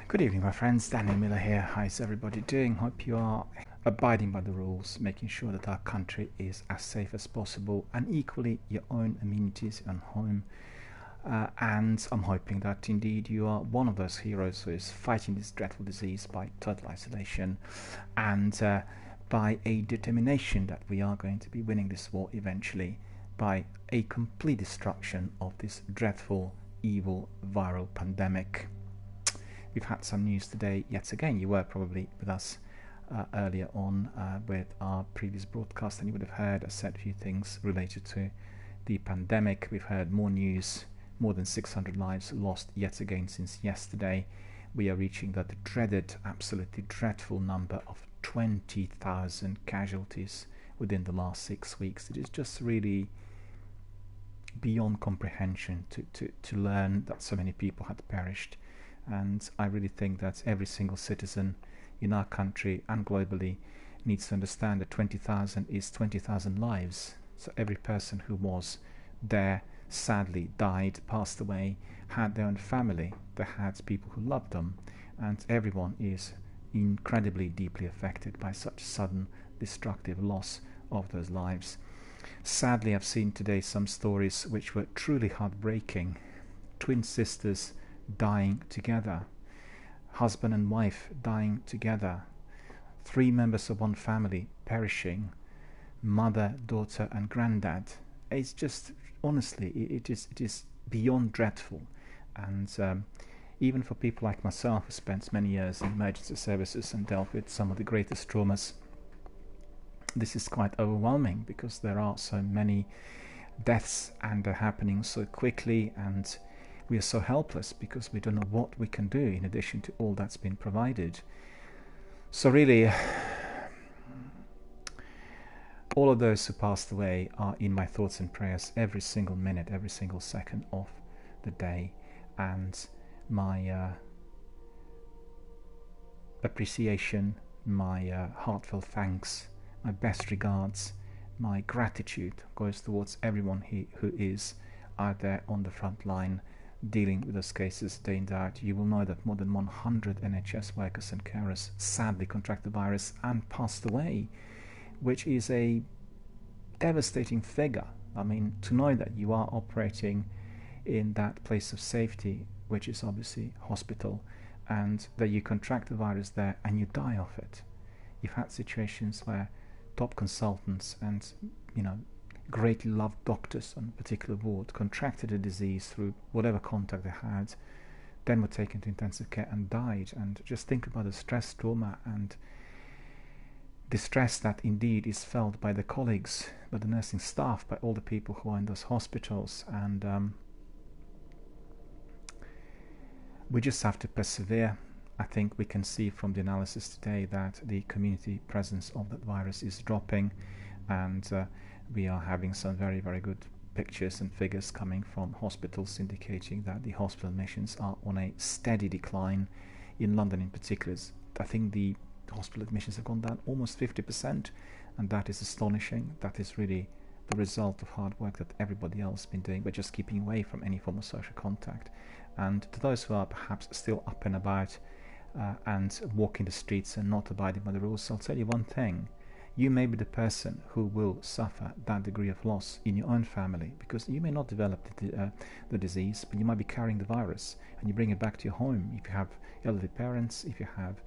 Good evening, my friends. DRBMiller here. How's everybody doing? Hope you are abiding by the rules, making sure that our country is as safe as possible, and equally your own amenities and home. And I'm hoping that indeed you are one of those heroes who is fighting this dreadful disease by total isolation and by a determination that we are going to be winning this war eventually by a complete destruction of this dreadful, evil viral pandemic. We've had some news today yet again. You were probably with us earlier on with our previous broadcast, and you would have heard us said a few things related to the pandemic. We've heard more news, more than 600 lives lost yet again since yesterday. We are reaching the dreaded, absolutely dreadful number of 20,000 casualties within the last 6 weeks. It is just really beyond comprehension to learn that so many people had perished. And I really think that every single citizen in our country and globally needs to understand that 20,000 is 20,000 lives. So every person who was there sadly died, passed away, had their own family, they had people who loved them, and everyone is incredibly deeply affected by such sudden destructive loss of those lives. Sadly, I've seen today some stories which were truly heartbreaking. Twin sisters dying together, husband and wife dying together, 3 members of one family perishing, mother, daughter and granddad. It's just, honestly, it is beyond dreadful. And even for people like myself who spent many years in emergency services and dealt with some of the greatest traumas, this is quite overwhelming because there are so many deaths and they're happening so quickly, and we are so helpless because we don't know what we can do in addition to all that's been provided. So really, all of those who passed away are in my thoughts and prayers every single minute, every single second of the day. And my appreciation, my heartfelt thanks, my best regards, my gratitude goes towards everyone who is out there on the front line dealing with those cases day in day out. You will know that more than 100 NHS workers and carers sadly contracted the virus and passed away, which is a devastating figure. I mean, to know that you are operating in that place of safety, which is obviously hospital, and that you contract the virus there and you die of it. You've had situations where top consultants and, greatly loved doctors on a particular ward contracted a disease through whatever contact they had, then were taken to intensive care and died. And just think about the stress, trauma and distress that indeed is felt by the colleagues, by the nursing staff, by all the people who are in those hospitals. And we just have to persevere. I think we can see from the analysis today that the community presence of that virus is dropping, and we are having some very, very good pictures and figures coming from hospitals indicating that the hospital admissions are on a steady decline. In London in particular, I think the hospital admissions have gone down almost 50%, and that is astonishing. That is really the result of hard work that everybody else has been doing, but just keeping away from any form of social contact. And to those who are perhaps still up and about and walking the streets and not abiding by the rules, I'll tell you one thing: you may be the person who will suffer that degree of loss in your own family, because you may not develop the disease, but you might be carrying the virus and you bring it back to your home. If you have elderly parents, if you have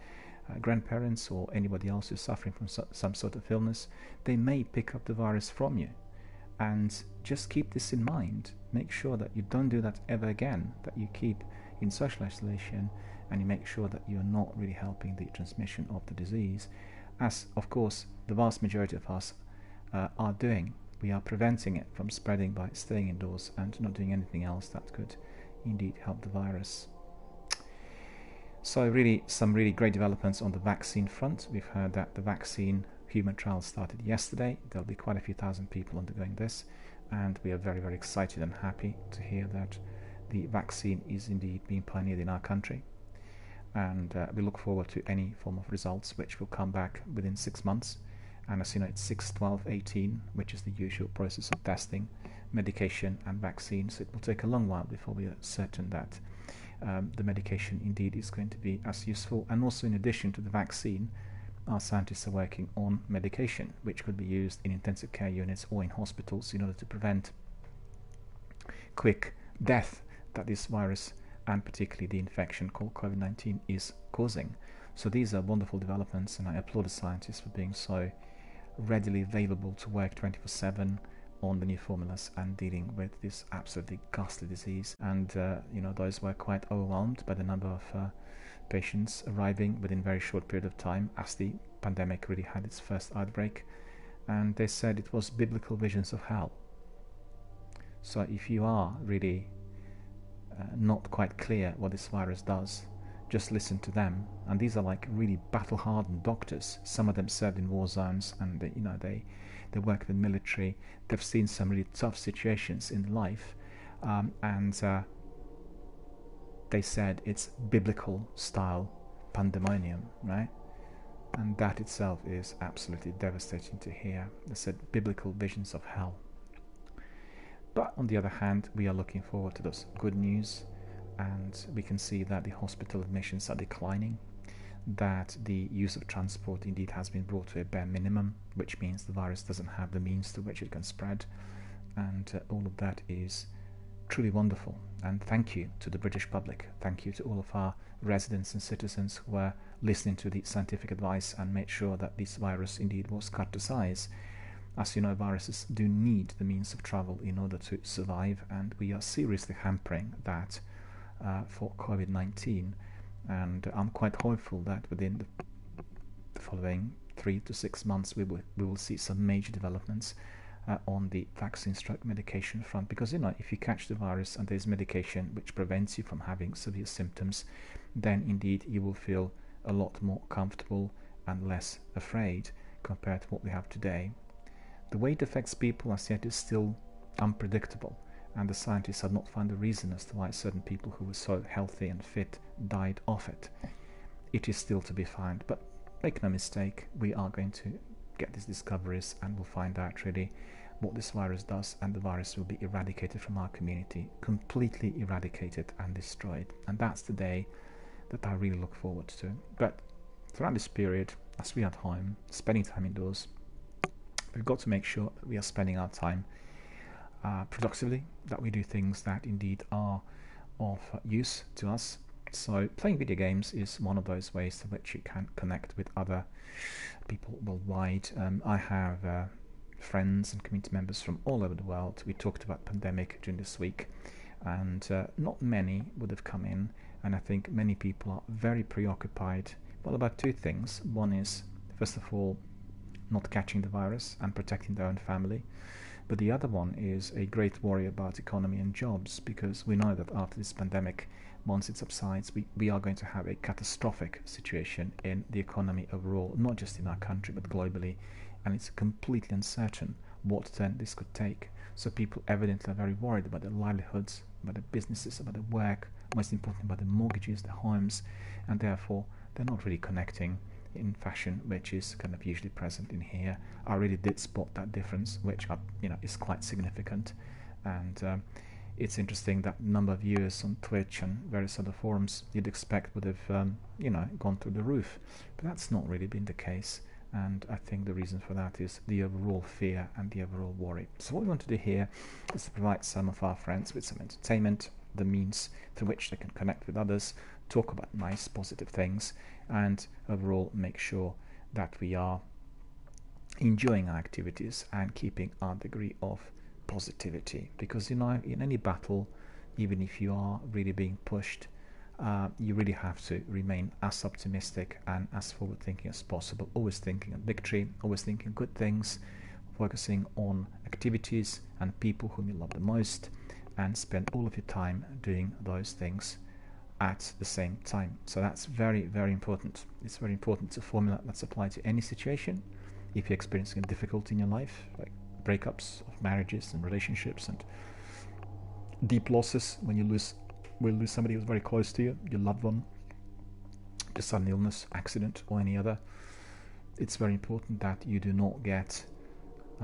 grandparents or anybody else who's suffering from some sort of illness, they may pick up the virus from you. And just keep this in mind. Make sure that you don't do that ever again, that you keep in social isolation, and you make sure that you're not really helping the transmission of the disease, as of course the vast majority of us are doing. We are preventing it from spreading by staying indoors and not doing anything else that could indeed help the virus. So really, some really great developments on the vaccine front. We've heard that the vaccine human trials started yesterday. There'll be quite a few thousand people undergoing this, and we are very, very excited and happy to hear that the vaccine is indeed being pioneered in our country. And we look forward to any form of results which will come back within 6 months. And as you know, it's 6, 12, 18, which is the usual process of testing, medication and vaccines. It will take a long while before we are certain that the medication indeed is going to be as useful. And also, in addition to the vaccine, our scientists are working on medication which could be used in intensive care units or in hospitals in order to prevent quick death that this virus, and particularly the infection called COVID-19, is causing. So these are wonderful developments, and I applaud the scientists for being so readily available to work 24/7 on the new formulas and dealing with this absolutely ghastly disease. And those were quite overwhelmed by the number of patients arriving within a very short period of time as the pandemic really had its first outbreak, and they said it was biblical visions of hell. So if you are really not quite clear what this virus does, just listen to them. And these are like really battle-hardened doctors. Some of them served in war zones, and they work in the military. They've seen some really tough situations in life, and they said it's biblical style pandemonium, right? And that itself is absolutely devastating to hear. They said biblical visions of hell. But on the other hand, we are looking forward to those good news, and we can see that the hospital admissions are declining, that the use of transport indeed has been brought to a bare minimum, which means the virus doesn't have the means to which it can spread, and all of that is truly wonderful. And thank you to the British public, thank you to all of our residents and citizens who were listening to the scientific advice and made sure that this virus indeed was cut to size. As you know, viruses do need the means of travel in order to survive, and we are seriously hampering that for COVID-19. And I'm quite hopeful that within the following 3 to 6 months we will see some major developments on the vaccine/stroke medication front, because if you catch the virus and there's medication which prevents you from having severe symptoms, then indeed you will feel a lot more comfortable and less afraid compared to what we have today. The way it affects people as yet is still unpredictable, and the scientists have not found a reason as to why certain people who were so healthy and fit died of it. It is still to be found, but make no mistake, we are going to get these discoveries and we'll find out really what this virus does, and the virus will be eradicated from our community, completely eradicated and destroyed. And that's the day that I really look forward to. But throughout this period, as we are at home, spending time indoors, we've got to make sure that we are spending our time productively, that we do things that indeed are of use to us. So playing video games is one of those ways in which you can connect with other people worldwide. I have friends and community members from all over the world. We talked about pandemic during this week, and not many would have come in, and I think many people are very preoccupied about two things. One is, first of all, not catching the virus and protecting their own family, but the other one is a great worry about economy and jobs, because we know that after this pandemic, once it subsides, we are going to have a catastrophic situation in the economy overall, not just in our country but globally, and it's completely uncertain what turn this could take. So people evidently are very worried about their livelihoods, about their businesses, about their work, most importantly about their mortgages, their homes, and therefore they're not really connecting in fashion which is kind of usually present in here. I really did spot that difference, which is quite significant, and it's interesting that number of viewers on Twitch and various other forums you'd expect would have gone through the roof, but that's not really been the case. And I think the reason for that is the overall fear and the overall worry. So what we want to do here is to provide some of our friends with some entertainment, the means through which they can connect with others, talk about nice positive things, and overall make sure that we are enjoying our activities and keeping our degree of positivity. Because in any battle, even if you are really being pushed, you really have to remain as optimistic and as forward thinking as possible, always thinking of victory, always thinking good things, focusing on activities and people whom you love the most, and spend all of your time doing those things at the same time. So that's very, very important. It's very important. It's a formula that's applied to any situation. If you're experiencing a difficulty in your life, like breakups of marriages and relationships and deep losses, when you lose somebody who's very close to you, your loved one, a sudden illness, accident, or any other, it's very important that you do not get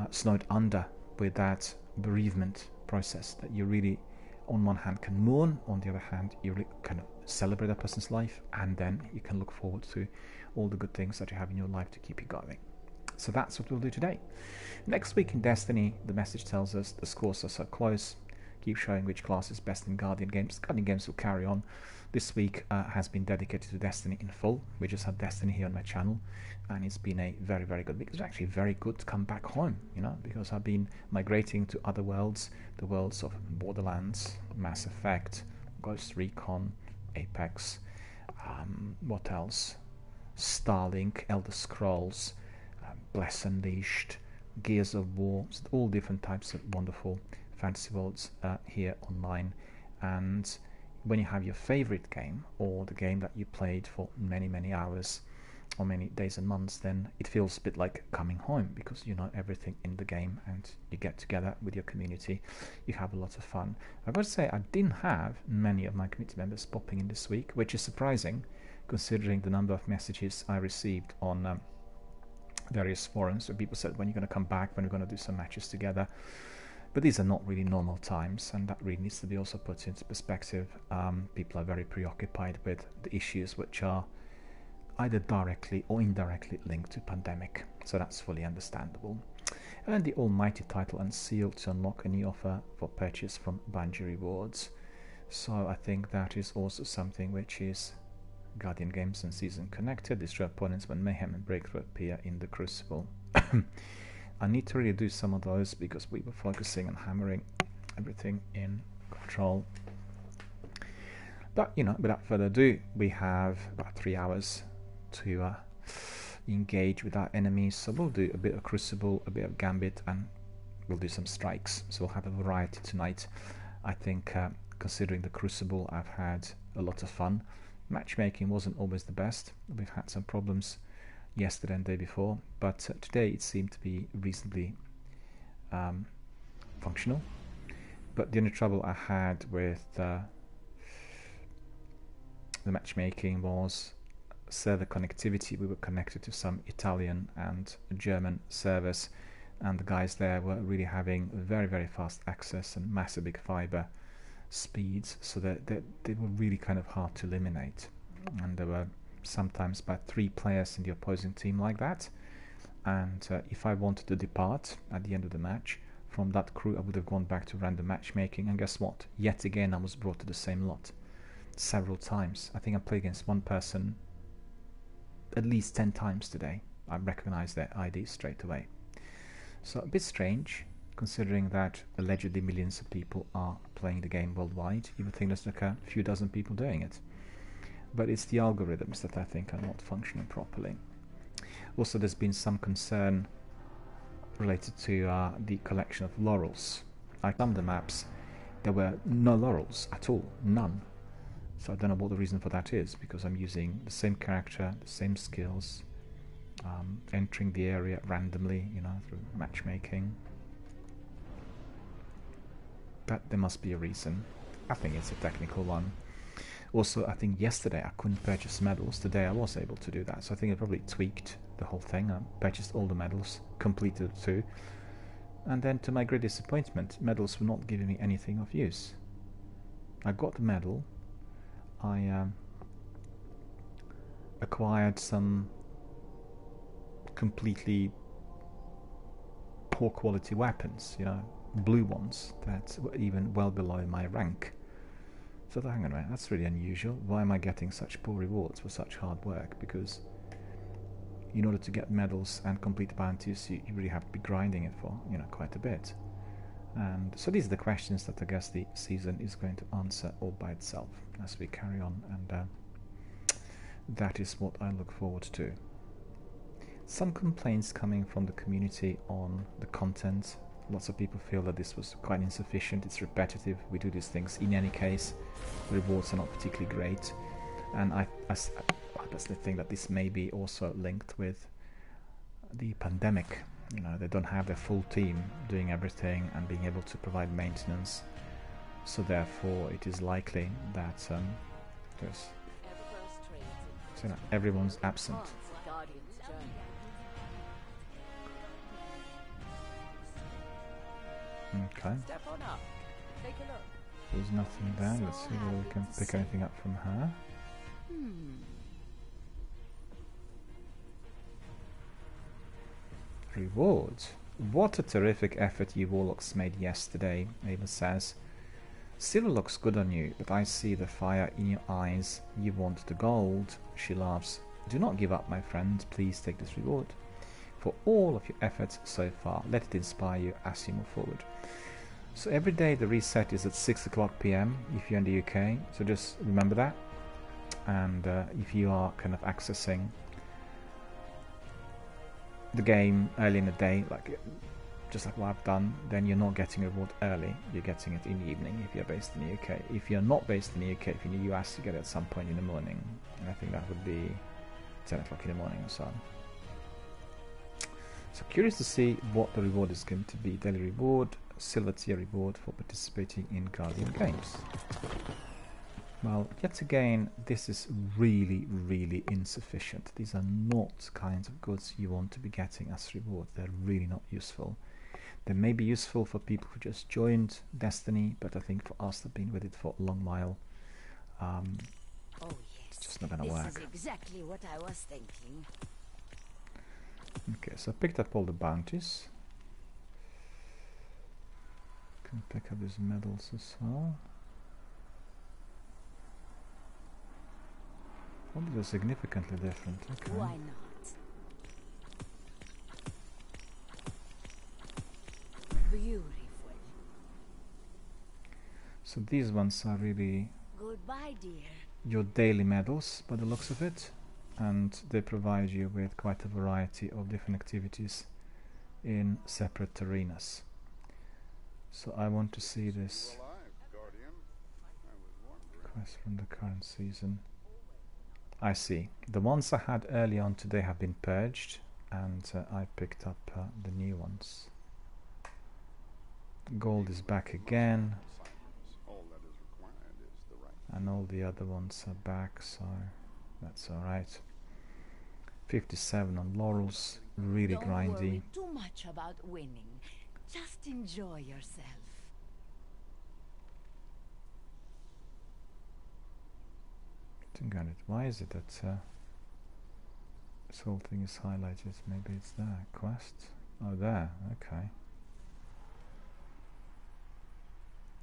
snowed under with that bereavement process, that you really on one hand can mourn, on the other hand you really kind of celebrate that person's life, and then you can look forward to all the good things that you have in your life to keep you going. So that's what we'll do today. Next week in Destiny, the message tells us the scores are so close. Keep showing which class is best in Guardian games. Guardian games will carry on. This week has been dedicated to Destiny in full. We just had Destiny here on my channel, and it's been a very, very good week. It's actually very good to come back home, you know, because I've been migrating to other worlds, the worlds of Borderlands, Mass Effect, Ghost Recon, Apex, what else? Starlink, Elder Scrolls, Bless Unleashed, Gears of War, all different types of wonderful fantasy worlds here online. And when you have your favorite game, or the game that you played for many, many hours or many days and months, then it feels a bit like coming home, because you know everything in the game and you get together with your community, you have a lot of fun. I've got to say, I didn't have many of my community members popping in this week, which is surprising considering the number of messages I received on various forums where people said, when you're going to come back, when we're going to do some matches together. But these are not really normal times, and that really needs to be also put into perspective. People are very preoccupied with the issues which are either directly or indirectly linked to pandemic, so that's fully understandable. And the almighty title unsealed to unlock a new offer for purchase from Bungie Rewards. So I think that is also something which is Guardian games and season connected. Destroy opponents when mayhem and breakthrough appear in the Crucible. I need to really do some of those because we were focusing on hammering everything in Control. But you know, without further ado, we have about 3 hours to engage with our enemies. So we'll do a bit of Crucible, a bit of Gambit, and we'll do some strikes. So we'll have a variety tonight. I think considering the Crucible, I've had a lot of fun. Matchmaking wasn't always the best. We've had some problems yesterday and the day before, but today it seemed to be reasonably functional. But the only trouble I had with the matchmaking was server connectivity. We were connected to some Italian and German servers, and the guys there were really having very, very fast access and massive big fiber speeds, so that they were really kind of hard to eliminate. And there were sometimes about 3 players in the opposing team like that, and if I wanted to depart at the end of the match from that crew, I would have gone back to random matchmaking, and guess what? Yet again I was brought to the same lot several times. I think I played against one person at least 10 times today. I recognized their ID straight away. So a bit strange, considering that allegedly millions of people are playing the game worldwide. You would think there's like a few dozen people doing it. But it's the algorithms that I think are not functioning properly. Also, there's been some concern related to the collection of laurels. Like some of the maps, there were no laurels at all, none. So I don't know what the reason for that is, because I'm using the same character, the same skills, entering the area randomly, you know, through matchmaking. But there must be a reason. I think it's a technical one. Also, I think yesterday I couldn't purchase medals. Today I was able to do that. So I think I probably tweaked the whole thing. I purchased all the medals, completed 2. And then to my great disappointment, medals were not giving me anything of use. I got the medal. I acquired some completely poor quality weapons, you know, blue ones that were even well below my rank. So hang on a minute, that's really unusual. Why am I getting such poor rewards for such hard work? Because in order to get medals and complete bounties, you really have to be grinding it for, you know, quite a bit. And so these are the questions that I guess the season is going to answer all by itself as we carry on, and that is what I look forward to. Some complaints coming from the community on the content. Lots of people feel that this was quite insufficient, it's repetitive, we do these things in any case, the rewards are not particularly great, and I personally think that this may be also linked with the pandemic. You know, they don't have their full team doing everything and being able to provide maintenance, so therefore it is likely that everyone's absent. Okay. Step on up. Take a look. There's nothing there. Let's see whether we can pick anything up from her. Rewards. What a terrific effort you warlocks made yesterday, Ava says. Silver looks good on you, but I see the fire in your eyes. You want the gold. She laughs. Do not give up, my friend. Please take this reward. For all of your efforts so far, let it inspire you as you move forward. So every day the reset is at 6 o'clock PM if you're in the UK, so just remember that. And if you are kind of accessing the game early in the day, like just like what I've done, then you're not getting a reward early, you're getting it in the evening if you're based in the UK. If you're not based in the UK, if you're in the US, you get it at some point in the morning, and I think that would be 10 o'clock in the morning or so. So curious to see what the reward is going to be. Daily reward, silver tier reward for participating in Guardian games. Well, yet again, this is really, really insufficient. These are not kinds of goods you want to be getting as reward. They're really not useful. They may be useful for people who just joined Destiny, but I think for us that have been with it for a long while, it's just not going to work. This is exactly what I was thinking. Okay, so I picked up all the bounties. Can pick up these medals as well. Oh, these are significantly different. Okay. Why not? Beautiful. So these ones are really Goodbye, dear. your daily medals by the looks of it, and they provide you with quite a variety of different activities in separate arenas. So I want to see this quest from the current season. I see. The ones I had early on today have been purged, and I picked up the new ones. Gold is back again, and all the other ones are back, so that's alright. 57 on laurels, really Don't grindy. worry too much about winning. Just enjoy yourself. Got it. Why is it that this whole thing is highlighted? Maybe it's there. Quest? Oh, there. Okay.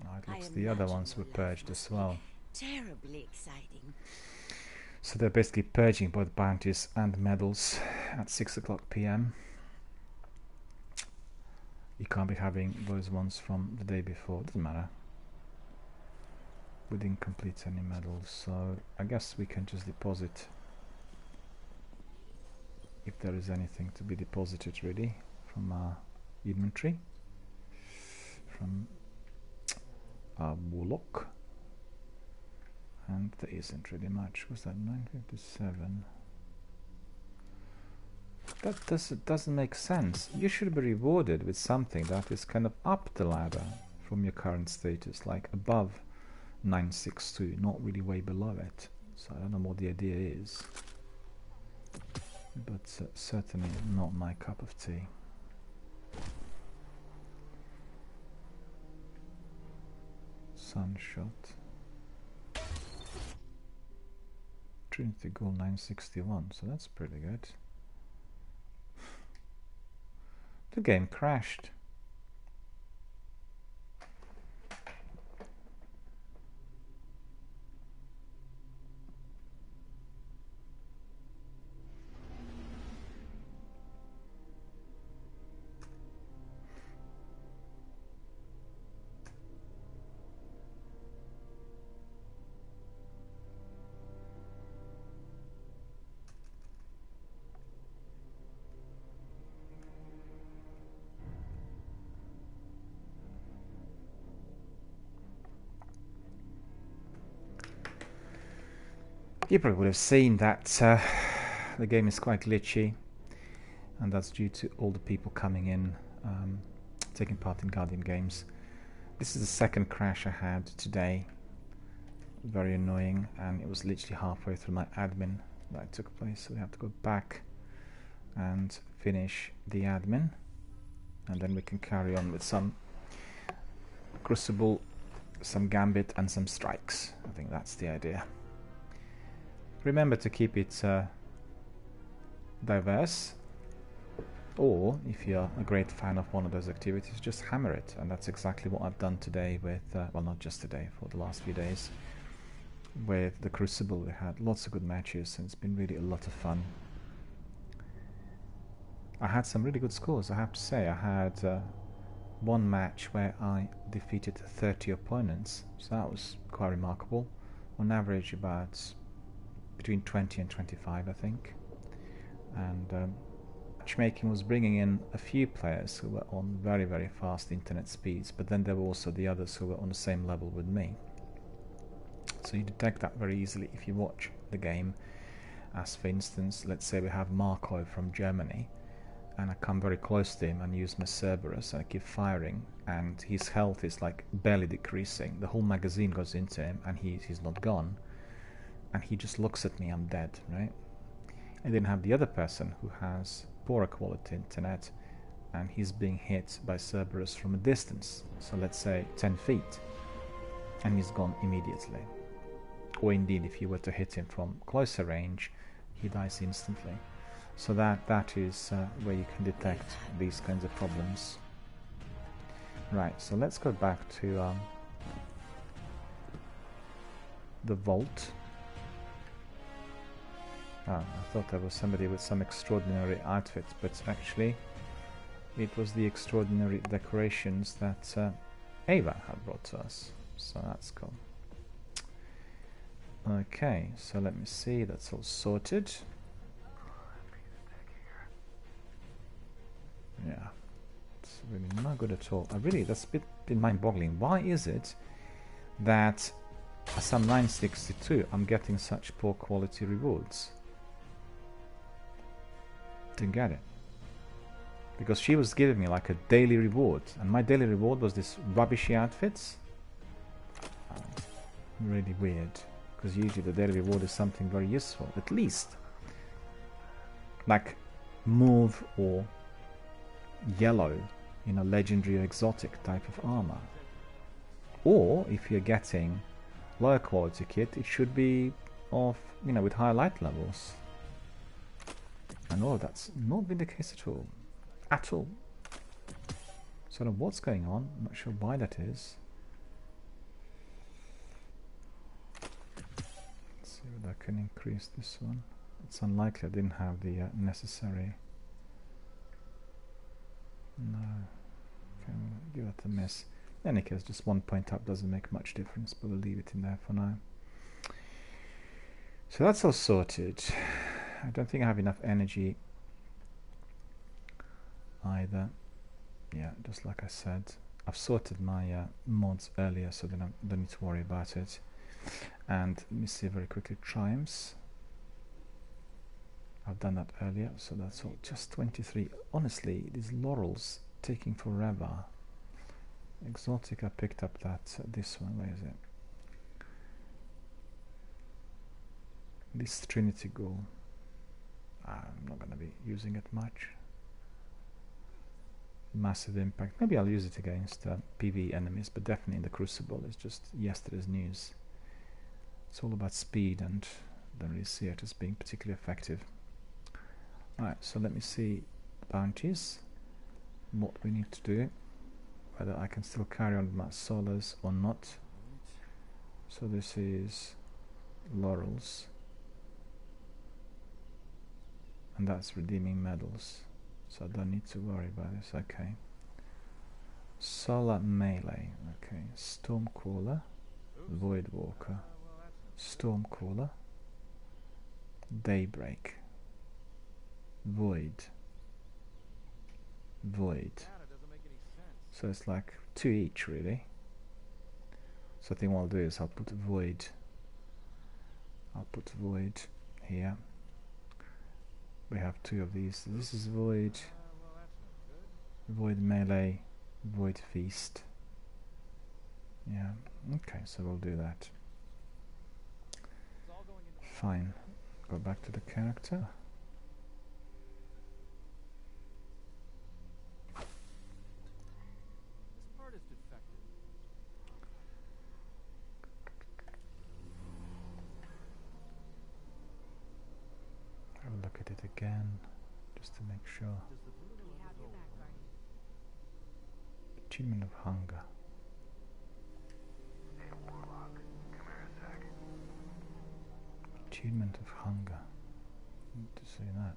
Oh, it looks the other ones were purged as well. Terribly exciting. So they're basically purging both bounties and medals at 6 o'clock PM. You can't be having those ones from the day before. Doesn't matter. We didn't complete any medals, so I guess we can just deposit if there is anything to be deposited really from our inventory, from our warlock, and there isn't really much. Was that 957? That doesn't make sense. You should be rewarded with something that is kind of up the ladder from your current status, like above 962, not really way below it. So I don't know what the idea is, but certainly not my cup of tea. Sunshot. Trinity Gold 961, so that's pretty good. The game crashed. You probably would have seen that the game is quite glitchy, and that's due to all the people coming in, taking part in Guardian games. This is the second crash I had today. Very annoying, and it was literally halfway through my admin that it took place, so we have to go back and finish the admin, and then we can carry on with some Crucible some gambit and some strikes. I think that's the idea. Remember to keep it diverse, or if you're a great fan of one of those activities, just hammer it, and that's exactly what I've done today with, well, not just today, for the last few days. With the Crucible, we had lots of good matches, and it's been really a lot of fun. I had some really good scores, I have to say. I had one match where I defeated 30 opponents, so that was quite remarkable. On average, about between 20 and 25, I think. And matchmaking was bringing in a few players who were on very, very fast internet speeds, but then there were also the others who were on the same level with me. So you detect that very easily if you watch the game. As for instance, let's say we have Marco from Germany, and I come very close to him and use my Cerberus and I keep firing, and his health is like barely decreasing. The whole magazine goes into him and he's not gone, and he just looks at me, I'm dead, right? And then have the other person who has poorer quality internet, and he's being hit by Cerberus from a distance, so let's say 10 feet, and he's gone immediately. Or indeed, if you were to hit him from closer range, he dies instantly. So that is where you can detect these kinds of problems. Right, so let's go back to the vault. I thought there was somebody with some extraordinary outfit, but actually it was the extraordinary decorations that Ava had brought to us. So that's cool. Okay, so let me see, that's all sorted. Yeah, it's really not good at all. That's a bit mind-boggling. Why is it that as I'm 962, I'm getting such poor quality rewards? Didn't get it. Because she was giving me like a daily reward, and my daily reward was this rubbishy outfits. Really weird, because usually the daily reward is something very useful, at least like mauve or yellow, you know, legendary or exotic type of armor. Or if you're getting lower quality kit, it should be of, you know, with higher light levels. And all that's not been the case at all. At all. So I don't know what's going on. I'm not sure why that is. Let's see whether I can increase this one. It's unlikely I didn't have the necessary. No. Okay, we'll give that a miss. In any case, just 1 point up doesn't make much difference, but we'll leave it in there for now. So that's all sorted. I don't think I have enough energy either. Yeah, just like I said, I've sorted my mods earlier, so then I don't need to worry about it. And let me see very quickly, triumphs. I've done that earlier, so that's all. Just 23. Honestly, these laurels taking forever. Exotic, I picked up that this one. Where is it? This Trinity Ghoul. I'm not going to be using it much. Massive impact. Maybe I'll use it against PvE enemies, but definitely in the Crucible. It's just yesterday's news. It's all about speed, and I don't really see it as being particularly effective. Alright, so let me see bounties. What we need to do. Whether I can still carry on with my solas or not. So this is laurels. And that's redeeming medals. So I don't need to worry about this. Okay. Solar melee. Okay. Stormcaller. Voidwalker. Stormcaller. Daybreak. Void. Void. So it's like 2 each, really. So I think what I'll do is I'll put Void. I'll put Void here. We have 2 of these. This is Void. Void melee. Void feast. Yeah. Okay, so we'll do that. Fine. Go back to the character. look at it again, just to make sure. Achievement of hunger. Achievement of hunger. I need to say that.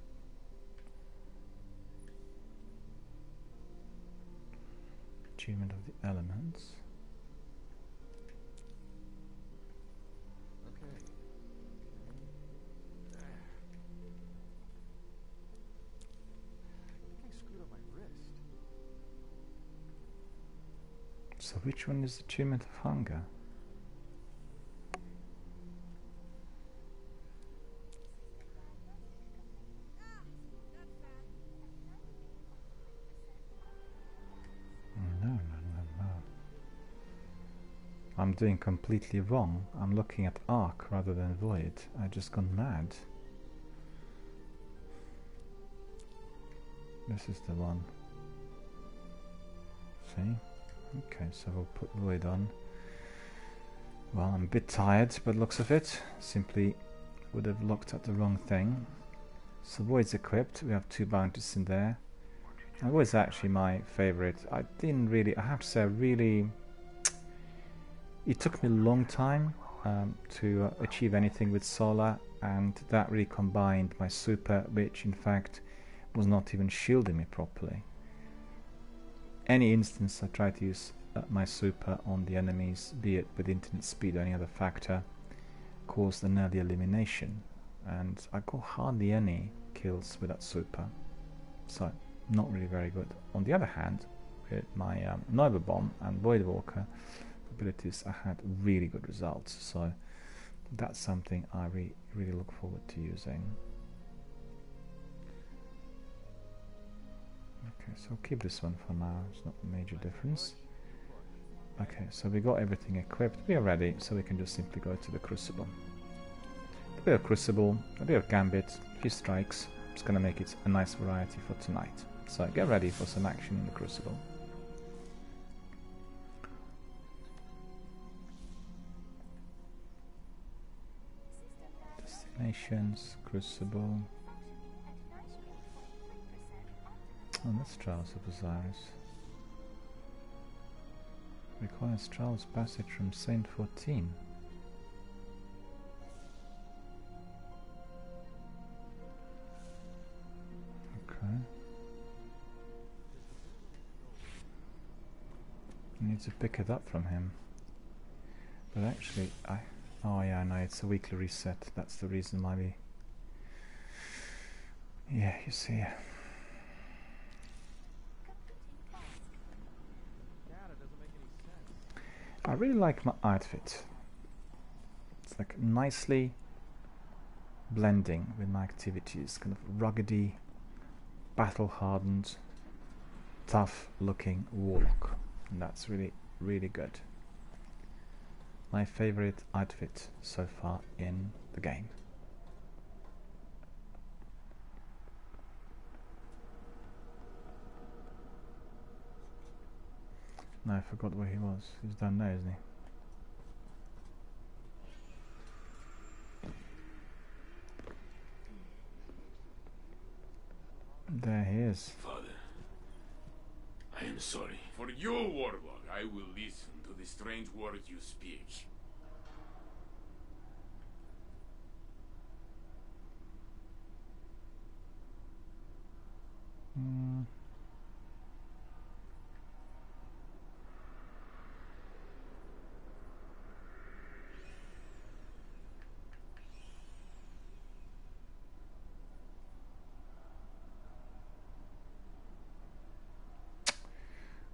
Achievement of the elements. So which one is the achievement of hunger? No. I'm doing completely wrong. I'm looking at arc rather than void. I just gone mad. This is the one. See? Okay, so we'll put void on. Well, I'm a bit tired, but looks of it. Simply would have looked at the wrong thing. So void's equipped. We have 2 bounties in there. And void's actually my favorite. I have to say, it took me a long time to achieve anything with Solar, and that really combined my super, which in fact was not even shielding me properly. Any instance I try to use my super on the enemies, be it with internet speed or any other factor, caused an early elimination, and I got hardly any kills with that super, so not really very good. On the other hand, with my Nova Bomb and Voidwalker abilities, I had really good results, so that's something I really look forward to using. Okay, so I'll keep this one for now, it's not a major difference. Okay, so we got everything equipped, we are ready, so we can just simply go to the Crucible. A bit of Crucible, a bit of Gambit, a few strikes, it's gonna make it a nice variety for tonight. So get ready for some action in the Crucible. Destinations, Crucible. Oh, that's Trials of Osiris. Requires Trials passage from Saint 14. Okay. I need to pick it up from him. But actually, oh yeah, no, it's a weekly reset. That's the reason why we... Yeah, you see. I really like my outfit. It's like nicely blending with my activities, kind of ruggedy, battle-hardened, tough-looking warlock, and that's really good. My favorite outfit so far in the game. No, I forgot where he was. He's down there, isn't he? There he is. Father, I am sorry. For your warlock, I will listen to the strange words you speak.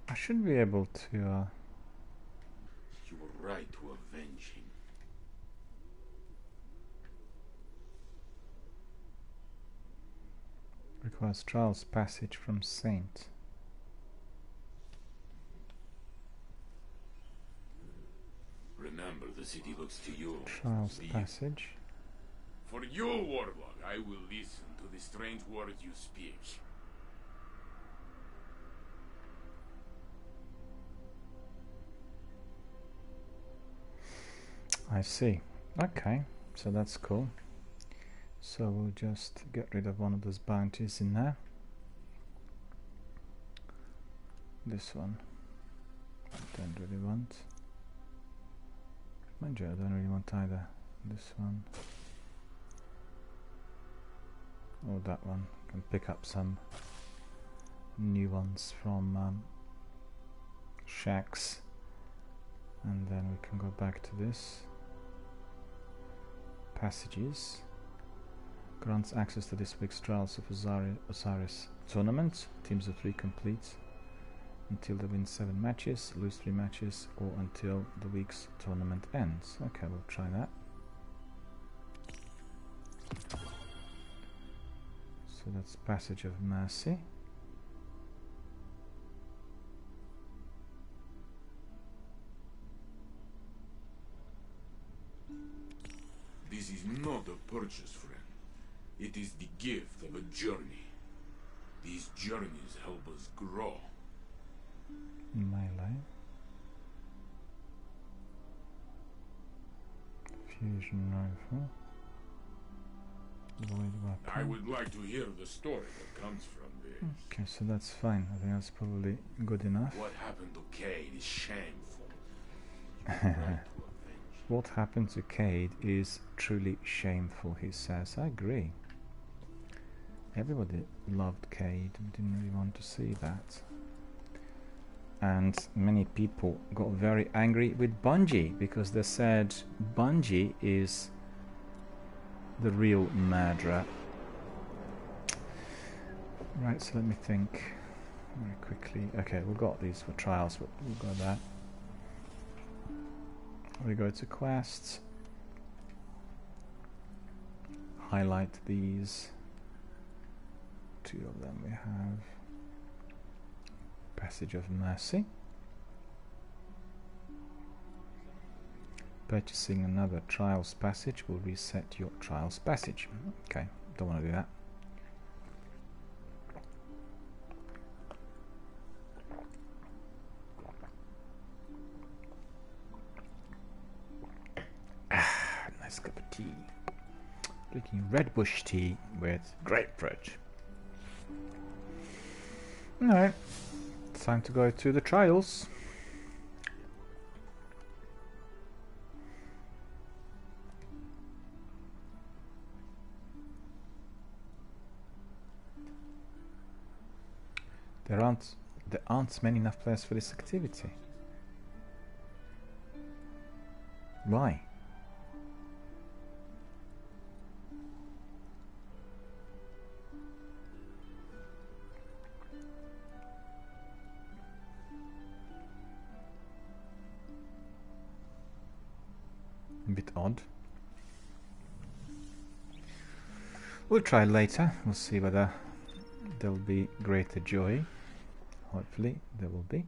I should be able to... You were right to avenge him. Requires Trials passage from Saint. Remember, the city looks to you. Trials passage. For your warlock, I will listen to the strange words you speak. I see. Okay, so that's cool. So we'll just get rid of one of those bounties in there. This one don't really want. Mind you, I don't really want either. This one or that one. Can pick up some new ones from shacks, and then we can go back to this. Passages grants access to this week's Trials of Osiris tournament. Teams of 3 complete until they win 7 matches, lose 3 matches, or until the week's tournament ends. Okay, we'll try that. So that's Passage of Mercy. This is not a purchase, friend. It is the gift of a journey. These journeys help us grow. Melee. Fusion rifle. Void weapon. I would like to hear the story that comes from this. Okay, so that's fine. I think that's probably good enough. What happened to Cade is shameful. What happened to Cade is truly shameful, he says. I agree. Everybody loved Cade. We didn't really want to see that. And many people got very angry with Bungie because they said Bungie is the real murderer. Right, so let me think very quickly. Okay, we've got these for trials, but we've got that. We go to quests, highlight these, 2 of them we have. Passage of Mercy. Purchasing another Trials Passage will reset your Trials Passage. Okay, don't want to do that. Nice cup of tea. Drinking red bush tea with grapefruit. Alright, time to go to the trials. There aren't many enough players for this activity. Why? A bit odd. We'll try later. We'll see whether there will be greater joy. Hopefully there will be.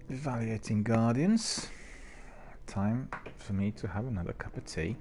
Evaluating Guardians. Time for me to have another cup of tea.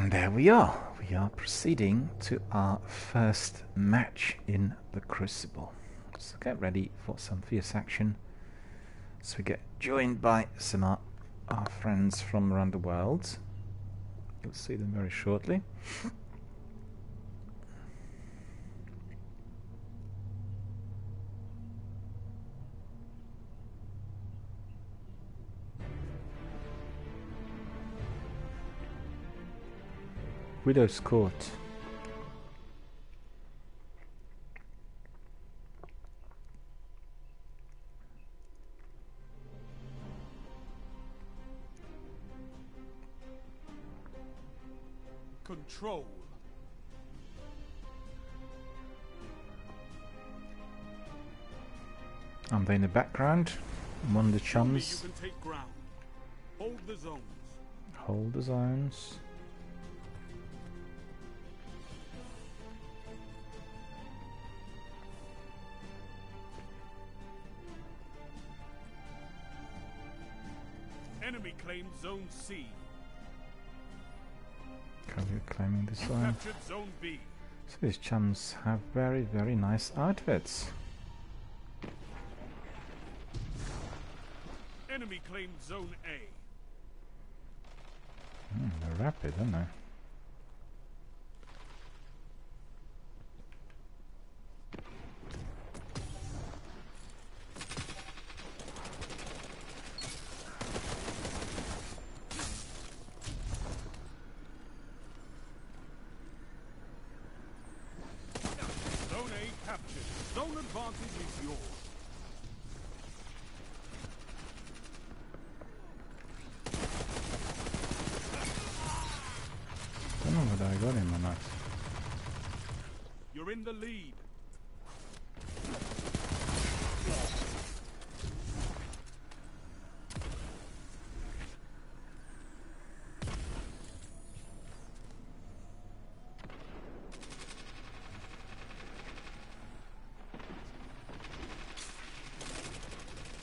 And there we are. We are proceeding to our first match in the Crucible. So get ready for some fierce action. So we get joined by some of our friends from around the world. You'll see them very shortly. Widow's Court. Control. And in the background, one of the chums. You can take ground. Hold the zones. Hold the zones. Enemy claimed Zone C. You're claiming this zone. Captured Zone B. So these chums have very, very nice outfits. Enemy claimed Zone A. They're rapid, aren't they? Zone A captured. Zone advantage is yours. I don't know whether I got him or not. You're in the lead.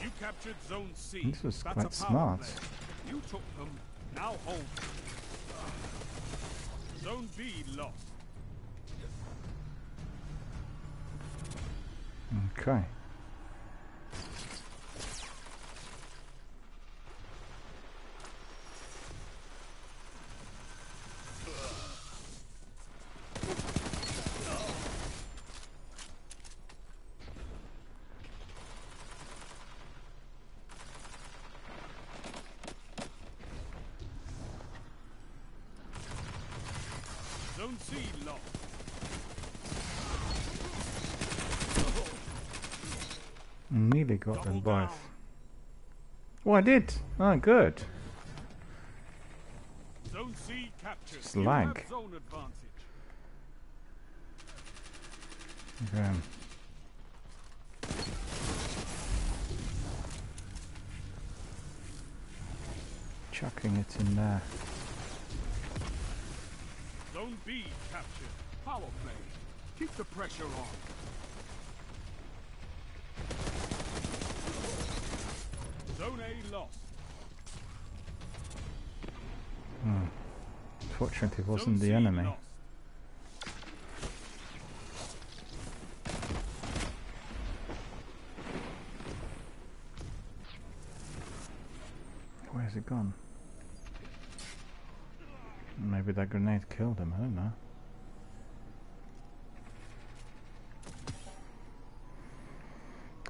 You captured Zone C. This was That's quite a power smart. play. You took them. Now hold. Zone B lost. Okay. Zone C lost. Nearly got them Double down. both. Oh, I did. Oh, good. Zone C captured. Just You lag. have zone advantage. Okay. Chucking it in there. Zone B captured. Power play. Keep the pressure on. Zone A lost. Fortunately, it wasn't Zone the C enemy. lost. Where's it gone? Maybe that grenade killed him, I don't know.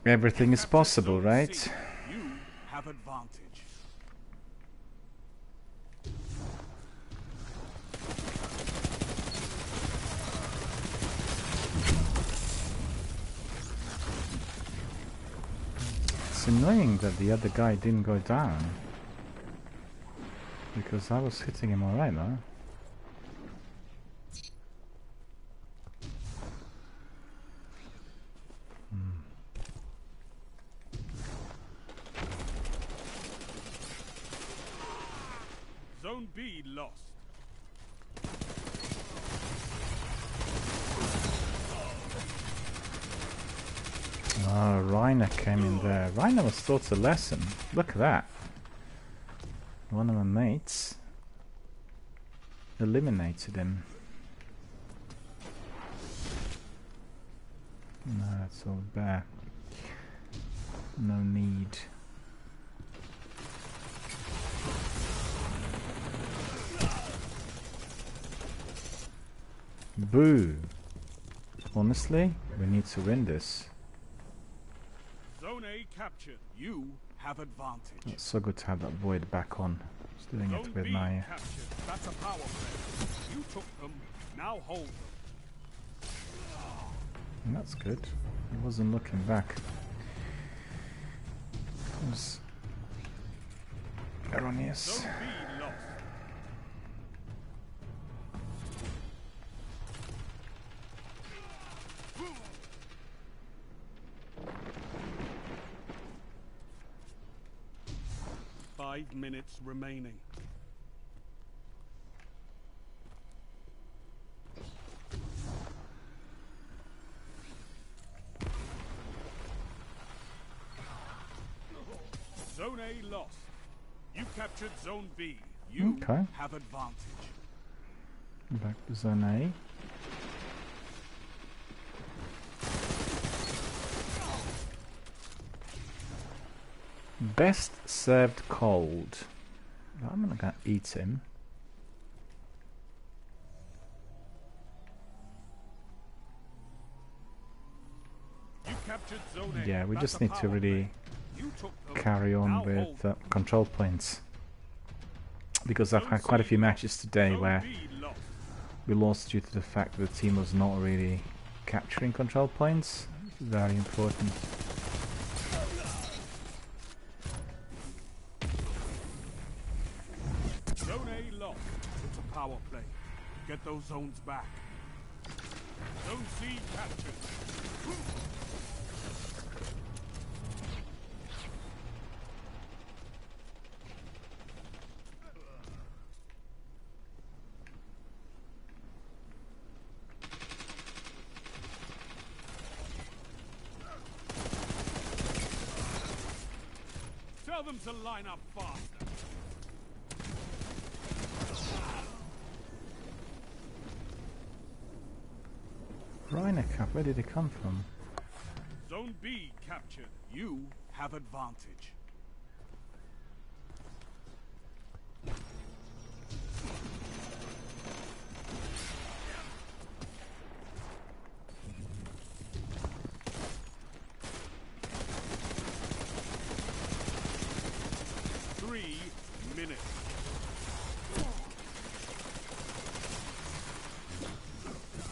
Everything is possible, Zone right? C. You have advantage. It's annoying that the other guy didn't go down. Because I was hitting him alright though. Zone B lost. Oh, Reiner came in there. Reiner was taught a lesson. Look at that. One of my mates eliminated him. No, that's all bare. No need. Boo! Honestly, we need to win this. Zone A captured. You have advantage. It's so good to have that void back on. Just doing Zone it with B my... captured. That's a power play. You took them. Now hold them. And that's good. I wasn't looking back. It was erroneous. Zone B lost. Five minutes remaining. Zone A lost. You captured Zone B. You Okay. have advantage. Back to Zone A. Best served cold. I'm not gonna eat him. You captured Zone A. Yeah, we That's just a need to power really play. You took them. carry on Now with hold control points. Because I've had quite a few matches today Zone where B lost. we lost due to the fact that the team was not really capturing control points. Very important. Zone A lost. It's a power play. Get those zones back. Zone C captured. Tell them to line up faster. Rhinocup, where did it come from? Zone B captured. You have advantage.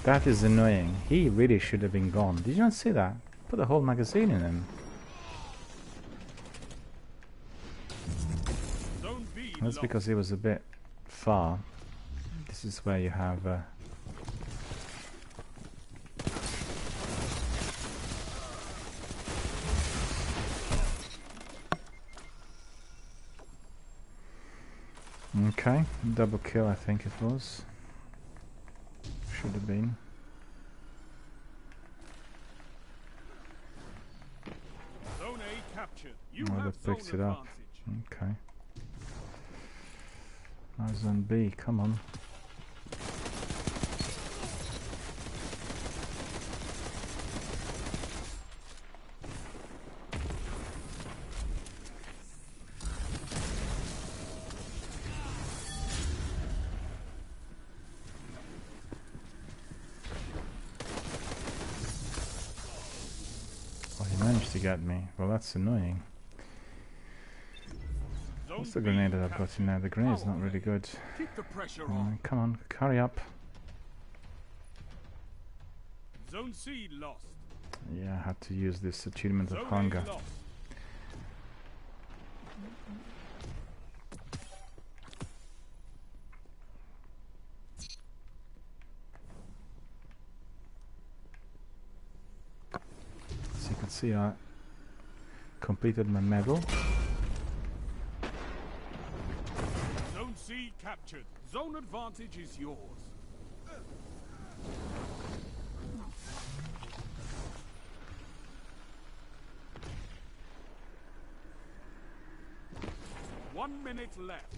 That is annoying. He really should have been gone. Did you not see that? Put a whole magazine in him. That's because he was a bit far. This is where you have okay, double kill I think it was. Should have been. Zone A captured. You Oh, have they picked zone it up. advantage. Okay. Now Zone B, come on. Oh, he managed to get me. Well, that's annoying. What's the grenade that I've got in there? The grenade's not really good. Keep the pressure on. Come on, hurry up. Zone C lost. Yeah, I had to use this attunement of Zone hunger. A lost. As you can see, I completed my medal. Zone C captured. Zone advantage is yours. One minute left.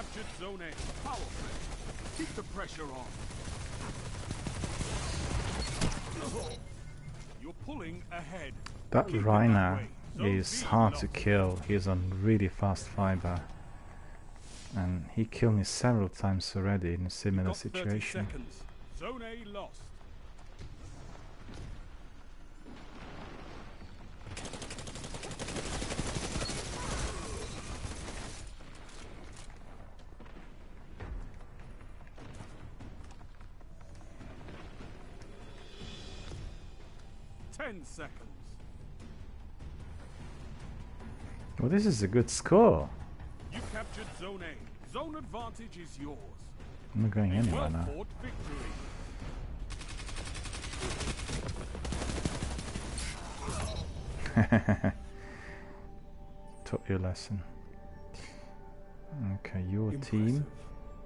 captured Zone A. Power play. Keep the pressure on. You're pulling ahead. That Keep it Rhino that way. Zone is B hard lost. to kill. He's on really fast fiber. And he killed me several times already in a similar Got 30 situation. seconds. Zone A lost. Seconds. Well, this is a good score. You captured Zone A. Zone advantage is yours. I'm not going A anywhere now. well-fought victory. Taught you a lesson. Okay, your team.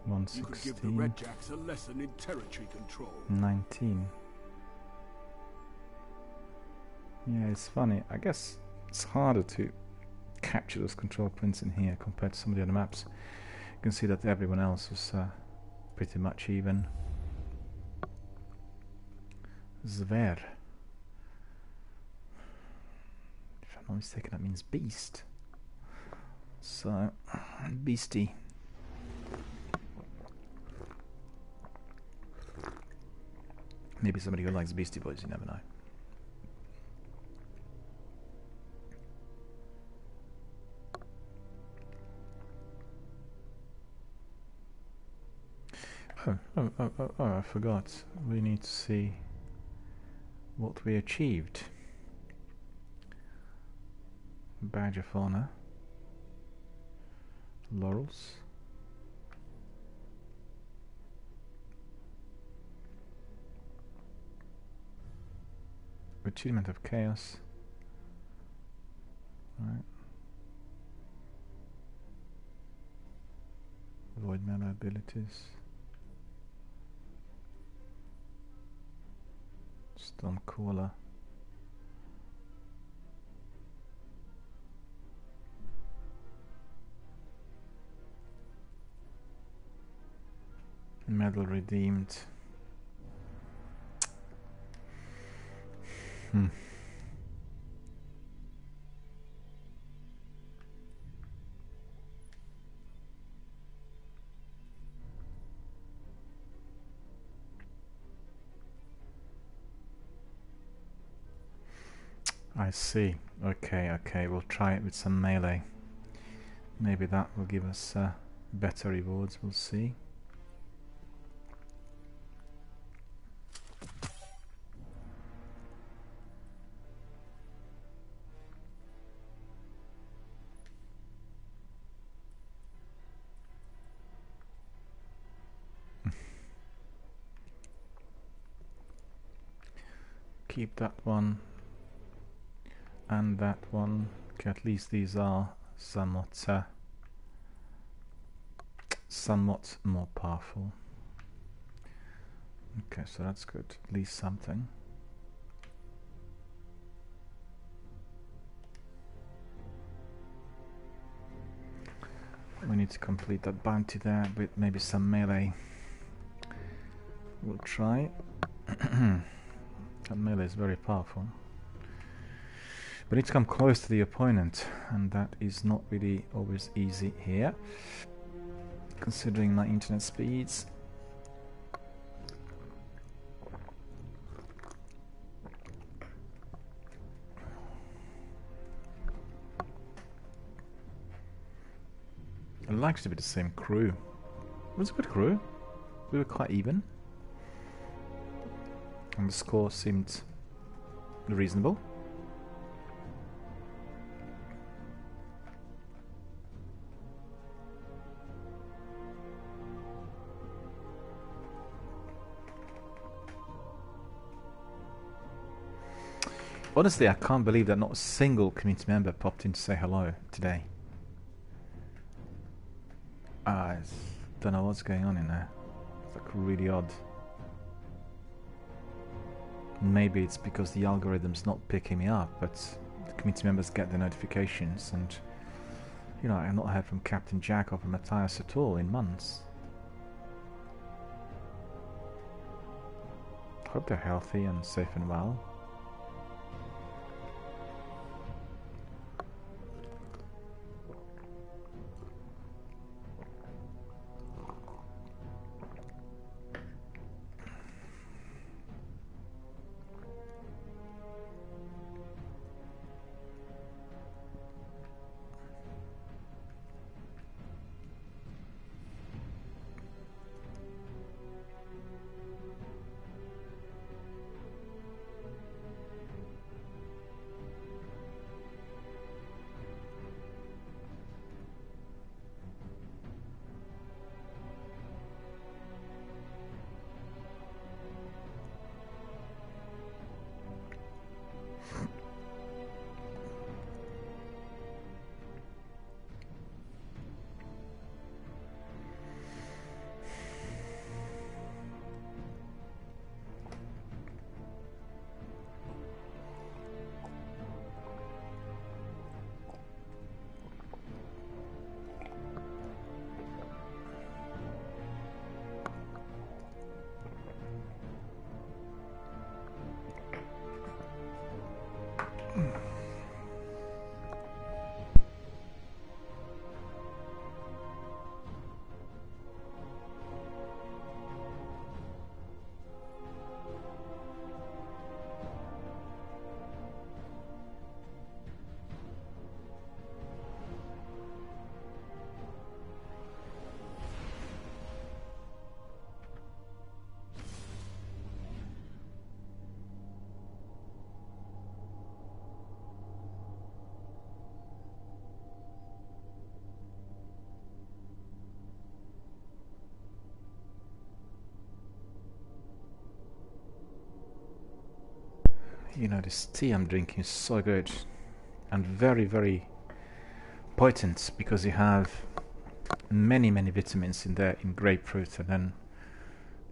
You could give the 116. Red Jacks a lesson in territory control. 19. Yeah, it's funny. I guess it's harder to capture those control points in here compared to some of the other maps. You can see that everyone else was pretty much even. Zver. If I'm not mistaken, that means beast. So, beastie. Maybe somebody who likes Beastie Boys, you never know. Oh, I forgot. We need to see what we achieved. Badge of Honor. Laurels. Achievement of Chaos. Right. Void melee abilities. Stormcaller. Medal redeemed. I see. Okay, we'll try it with some melee. Maybe that will give us better rewards, we'll see. Keep that one and that one. Okay, at least these are somewhat more powerful. Okay, so that's good. At least something. We need to complete that bounty there with maybe some melee. We'll try. That melee is very powerful. We need to come close to the opponent, and that is not really always easy here, considering my internet speeds. It likes to be the same crew. It was a good crew. We were quite even. And the score seemed reasonable. Honestly, I can't believe that not a single community member popped in to say hello today. I don't know what's going on in there. It's like really odd. Maybe it's because the algorithm's not picking me up, but the community members get the notifications, and You know, I've not heard from Captain Jack or from Matthias at all in months. Hope they're healthy and safe and well. You know, this tea I'm drinking is so good and very, very potent because you have many, many vitamins in there in grapefruit, and then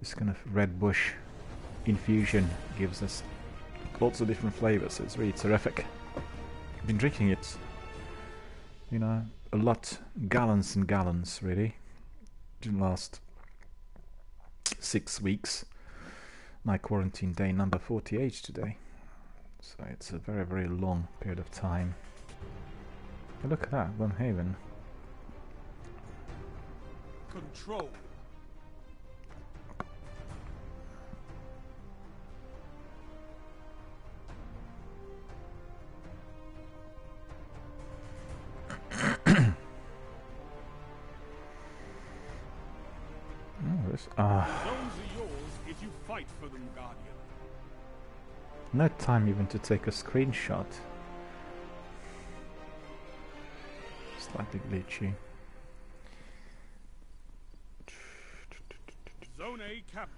this kind of red bush infusion gives us lots of different flavors. It's really terrific. I've been drinking it, you know, a lot, gallons and gallons really. Didn't last 6 weeks. My quarantine day number 48 today. So it's a very, very long period of time. But look at that, Bloomhaven. Control. Zones are yours if you fight for them, Guardian. No time even to take a screenshot. Slightly glitchy. Zone A cap.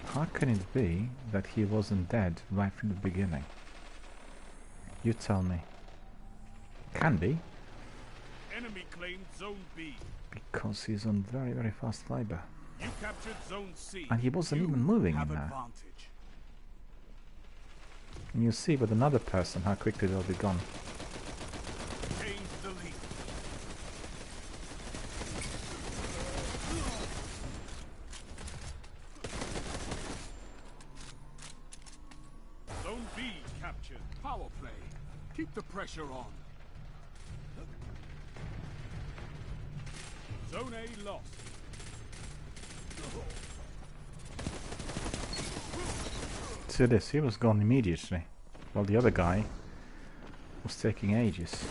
How can it be that he wasn't dead right from the beginning? You tell me. Can be. Enemy claimed Zone B. Because he's on very, very fast fiber. You captured Zone C. And he wasn't even moving in there. Advantage. And you see with another person how quickly they'll be gone. Gained the lead. Zone B captured. Power play. Keep the pressure on. Zone A lost. See this, he was gone immediately, while the other guy was taking ages.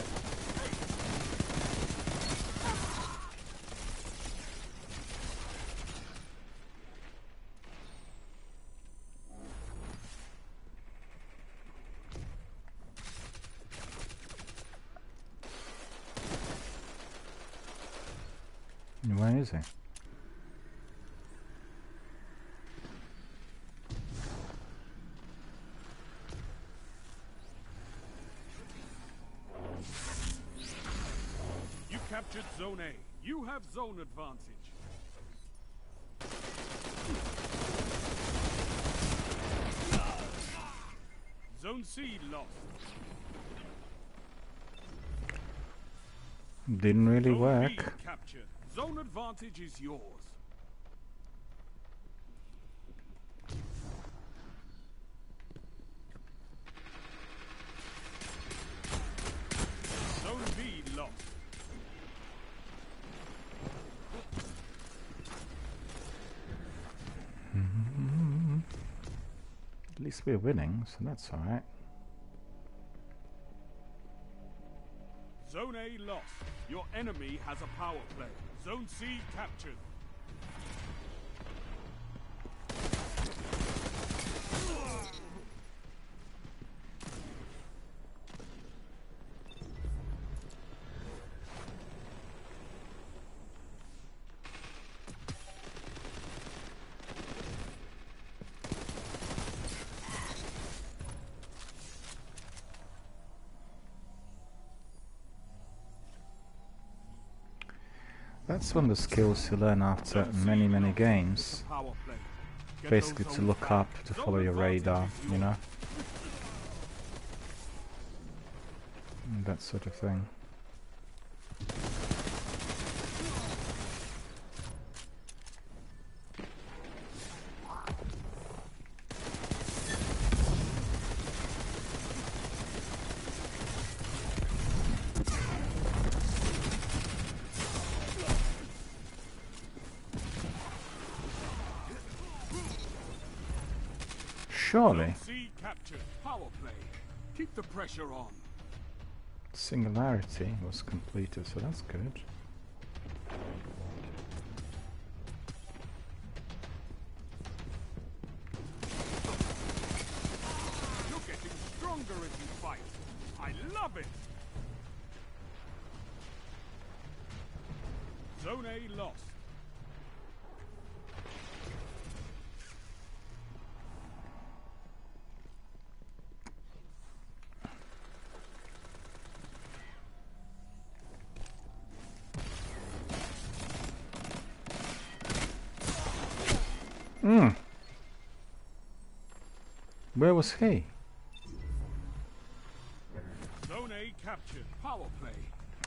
Where is he? You captured Zone A. You have zone advantage. Zone C lost. Didn't really Zone B work. captured. Zone advantage is yours. Zone B lost. At least we're winning, so that's alright. Zone A lost. Your enemy has a power play. Zone C captured. That's one of the skills you learn after many games. Power play. Get Basically those to zones look back. up, to Zone follow your advantage radar, is you know? yours. And that sort of thing. Surely. Zone C captured. Power play. Keep the pressure on. Singularity was completed, so that's good. You're getting stronger as you fight. I love it. Zone A lost. Where was he? Zone A captured. Power play.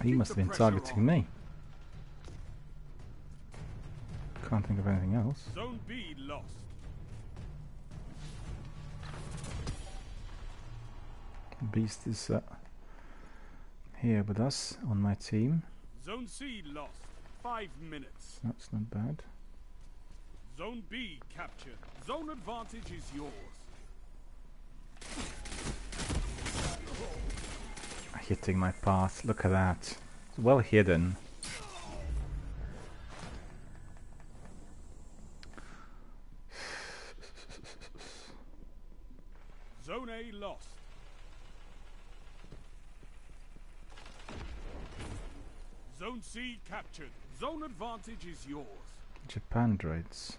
He Keep must have the been pressure targeting on. me. Can't think of anything else. Zone B lost. Beast is here with us on my team. Zone C lost. 5 minutes. That's not bad. Zone B captured. Zone advantage is yours. Hitting my path. Look at that. It's well hidden. Zone A lost. Zone C captured. Zone advantage is yours. Japan droids.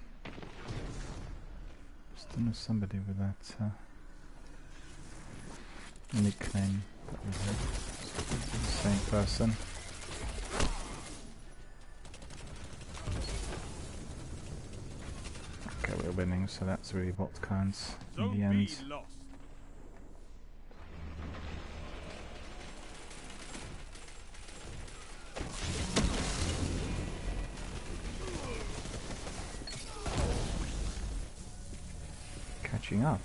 Still know somebody with that nickname. That was it. The same person. Okay, we're winning, so that's really what counts in Zone the end. B lost. Catching up.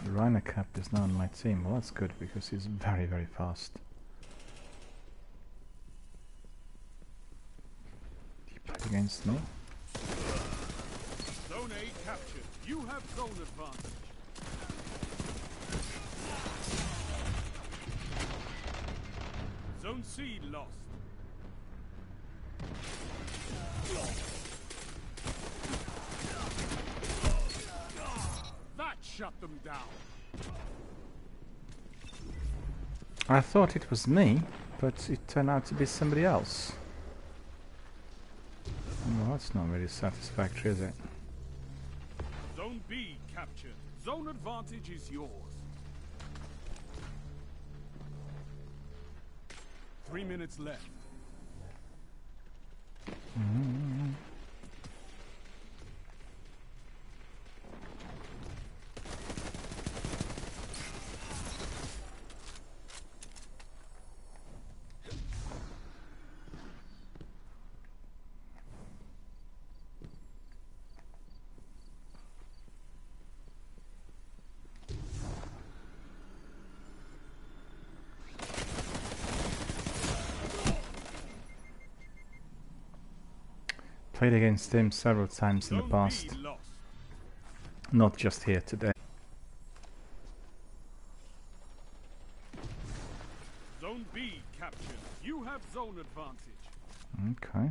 Rhino Cap is now on my team. Well, that's good because he's very fast. He played against me. Zone A captured. You have zone advantage. Zone C lost. That shut them down. I thought it was me, but it turned out to be somebody else. Well, that's not really satisfactory, is it? Zone B captured. Zone advantage is yours. 3 minutes left. played against him several times in the Zone past, B lost. not just here today. Zone B captured. You have zone advantage. Okay.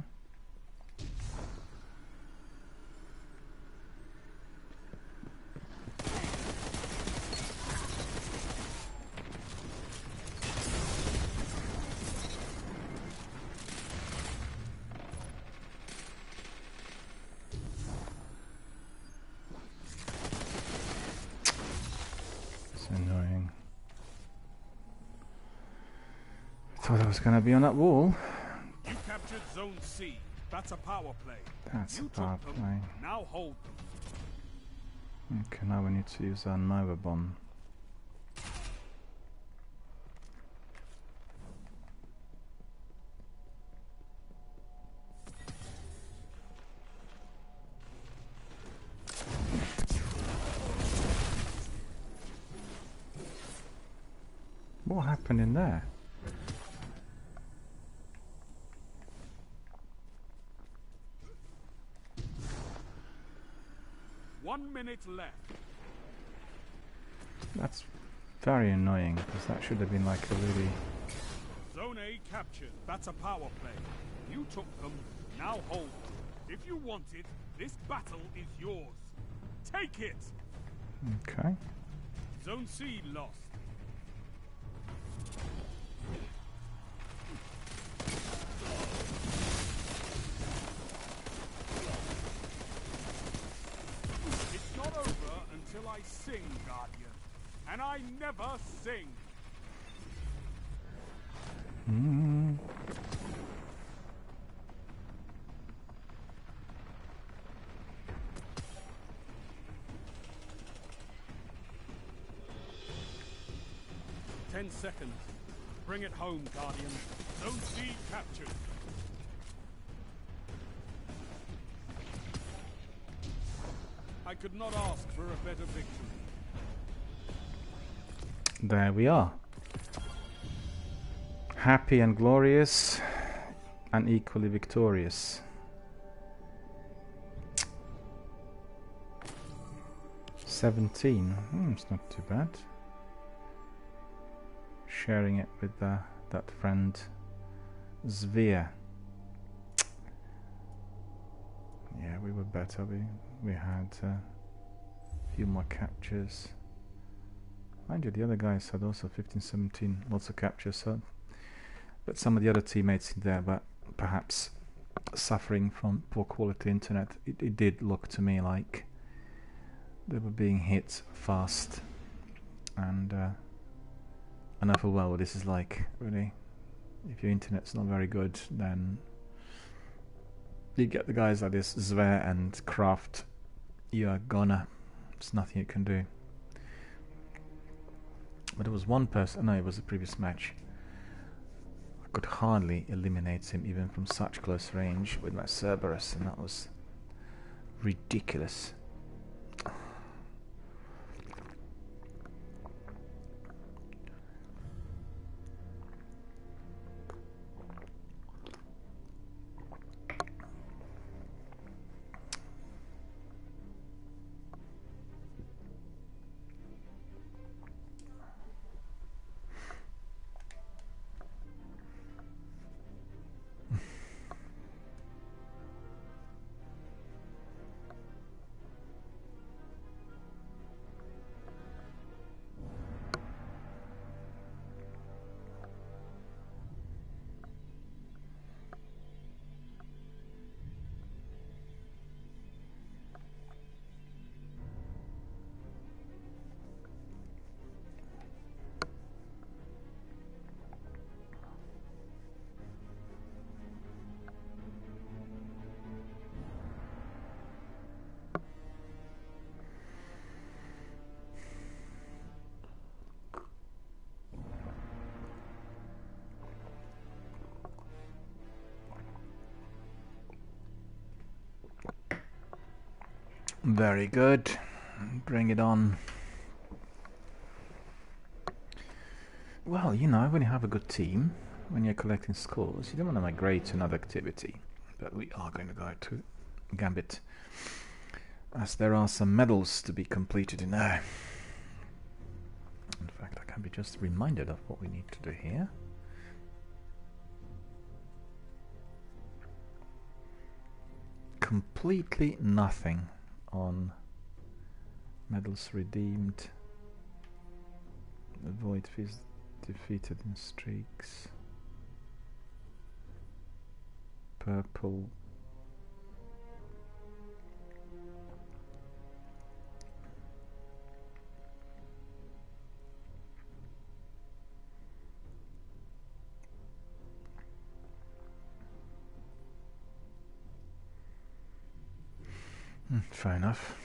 It's annoying. Thought I was going to be on that wall. You captured Zone C. That's a power play. That's a You power took them. play. Now hold them. Okay, now we need to use our Nova bomb. What happened in there? One minute left. That's very annoying, because that should have been like a really... Zone A captured. That's a power play. You took them. Now hold them. If you want it, this battle is yours. Take it! Okay. Zone C lost. It's not over until I sing, Guardian. And I never sing. Mm. Ten seconds. Bring it home, Guardian. Zone C captured. I could not ask for a better victory. There we are. Happy and glorious, and equally victorious. It's not too bad. Sharing it with that friend Zvir. Yeah, we were better. We had a few more captures. Mind you, the other guys had also 15, 17 lots of captures. So, but some of the other teammates in there, but perhaps suffering from poor quality internet. It did look to me like they were being hit fast, and I thought, well, this is like, really, if your internet's not very good, then you get the guys like this, Zver and Kraft, you are gonna, there's nothing you can do. But there was one person, no, it was the previous match, I could hardly eliminate him even from such close range with my Cerberus, and that was ridiculous. Very good. Bring it on. Well, you know, when you have a good team, when you're collecting scores, you don't want to migrate to another activity. But we are going to go to Gambit, as there are some medals to be completed in there. In fact, I can be just reminded of what we need to do here. Completely nothing on medals redeemed. Avoid defeated in streaks. Purple. Fair enough.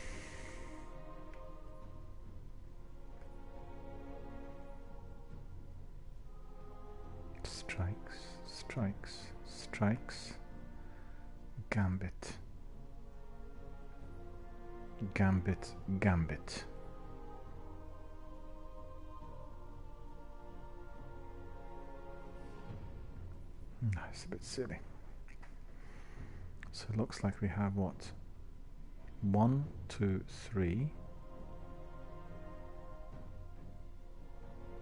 Strikes, strikes, strikes. Gambit. Gambit, gambit. That's a bit silly. So it looks like we have what? 1, 2, 3.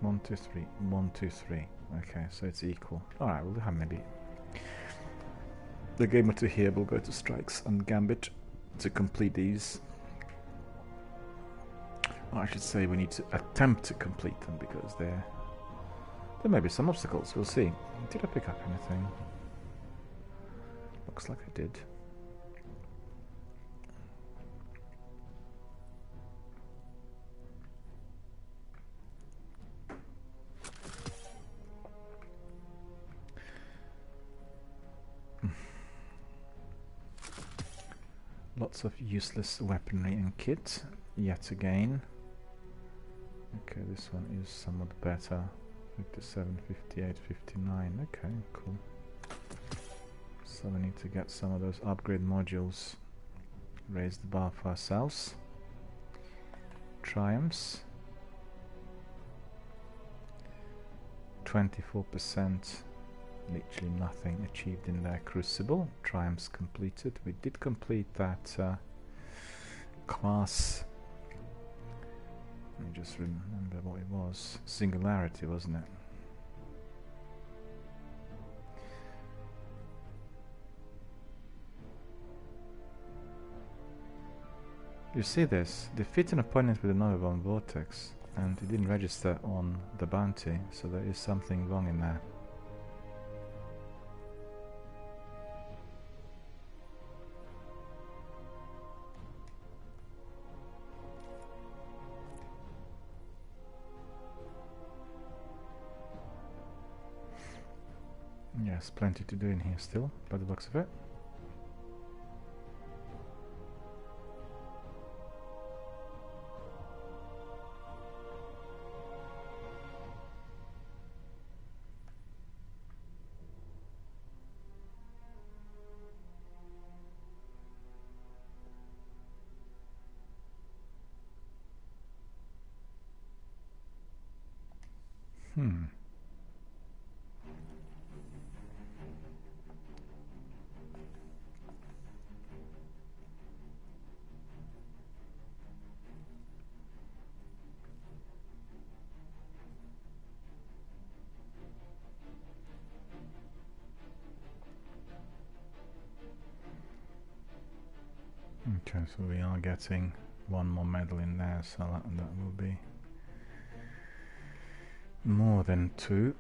1, 2, 3. 1, 2, 3. Okay, so it's equal. Alright, we'll have maybe the game or two here. We'll go to strikes and gambit to complete these. Or I should say we need to attempt to complete them, because there may be some obstacles. We'll see. Did I pick up anything? Looks like I did. Lots of useless weaponry and kit, yet again. Okay, this one is somewhat better. 57, 58, 59. Okay, cool. So we need to get some of those upgrade modules. Raise the bar for ourselves. Triumphs. 24%. Literally nothing achieved in their crucible. Triumphs completed. We did complete that class. Let me just remember what it was. Singularity, wasn't it? You see this? Defeat an opponent with another one vortex, and it didn't register on the bounty, so there is something wrong in there. Yes, plenty to do in here still, by the looks of it. Okay, so we are getting one more medal in there, so that will be more than 2.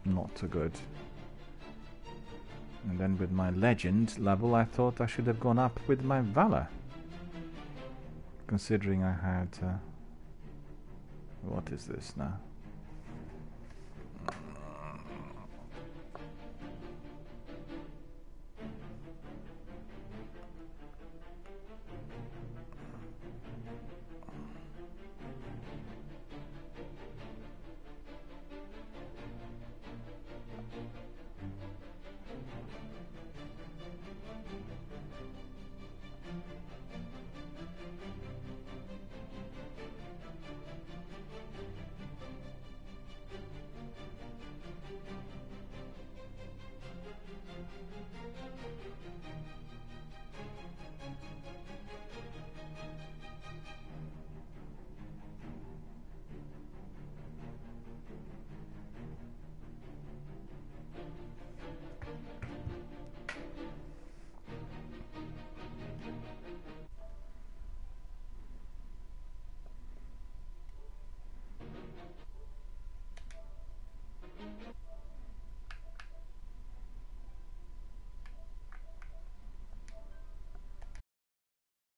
Not too good. And then with my legend level, I thought I should have gone up with my valor, considering I had what is this now?